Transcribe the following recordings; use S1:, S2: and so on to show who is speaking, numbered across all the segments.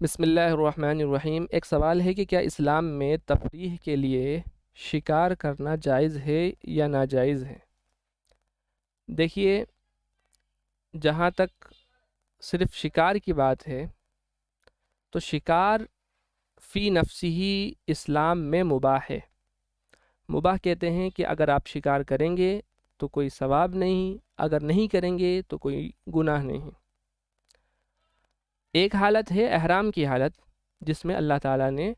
S1: بسم اللہ الرحمن الرحیم۔ ایک سوال ہے کہ کیا اسلام میں تفریح کے لیے شکار کرنا جائز ہے یا ناجائز ہے؟ دیکھیے، جہاں تک صرف شکار کی بات ہے تو شکار فی نفسی ہی اسلام میں مباح ہے۔ مباح کہتے ہیں کہ اگر آپ شکار کریں گے تو کوئی ثواب نہیں، اگر نہیں کریں گے تو کوئی گناہ نہیں۔ ایک حالت ہے احرام کی حالت، جس میں اللہ تعالیٰ نے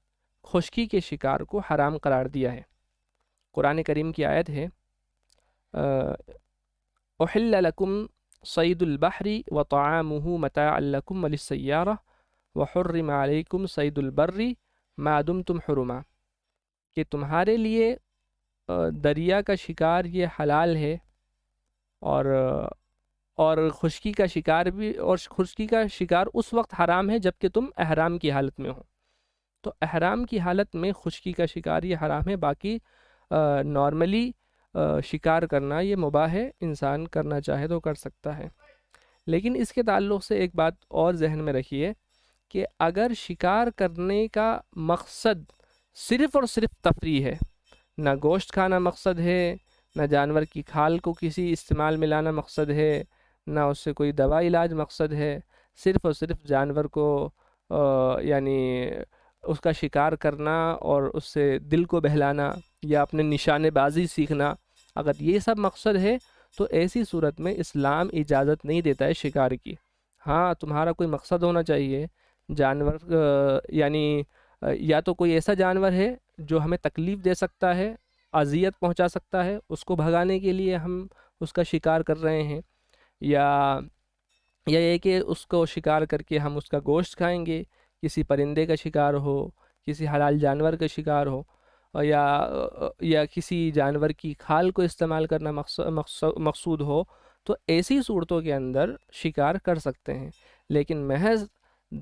S1: خشکی کے شکار کو حرام قرار دیا ہے۔ قرآن کریم کی آیت ہے احل لکم صید البحر وطعامہ متاعا لکم وللسیارہ وحرم علیکم صید البر ما دمتم حرما، کہ تمہارے لیے دریا کا شکار یہ حلال ہے، اور خشکی کا شکار بھی، اور خشکی کا شکار اس وقت حرام ہے جب کہ تم احرام کی حالت میں ہو۔ تو احرام کی حالت میں خشکی کا شکار یہ حرام ہے، باقی نارملی شکار کرنا یہ مباح ہے، انسان کرنا چاہے تو کر سکتا ہے۔ لیکن اس کے تعلق سے ایک بات اور ذہن میں رکھیے کہ اگر شکار کرنے کا مقصد صرف اور صرف تفریح ہے، نہ گوشت کھانا مقصد ہے، نہ جانور کی کھال کو کسی استعمال میں لانا مقصد ہے، نہ اس سے کوئی دوا علاج مقصد ہے، صرف اور صرف جانور کو یعنی اس کا شکار کرنا اور اس سے دل کو بہلانا یا اپنے نشانے بازی سیکھنا، اگر یہ سب مقصد ہے تو ایسی صورت میں اسلام اجازت نہیں دیتا ہے شکار کی۔ ہاں، تمہارا کوئی مقصد ہونا چاہیے، جانور یعنی یا تو کوئی ایسا جانور ہے جو ہمیں تکلیف دے سکتا ہے، اذیت پہنچا سکتا ہے، اس کو بھگانے کے لیے ہم اس کا شکار کر رہے ہیں، یا یہ کہ اس کو شکار کر کے ہم اس کا گوشت کھائیں گے، کسی پرندے کا شکار ہو، کسی حلال جانور کا شکار ہو، یا کسی جانور کی کھال کو استعمال کرنا مقصود ہو، تو ایسی صورتوں کے اندر شکار کر سکتے ہیں۔ لیکن محض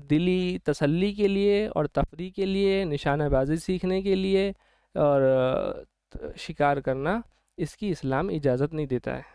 S1: دلی تسلی کے لیے اور تفریح کے لیے، نشانہ بازی سیکھنے کے لیے اور شکار کرنا، اس کی اسلام اجازت نہیں دیتا ہے۔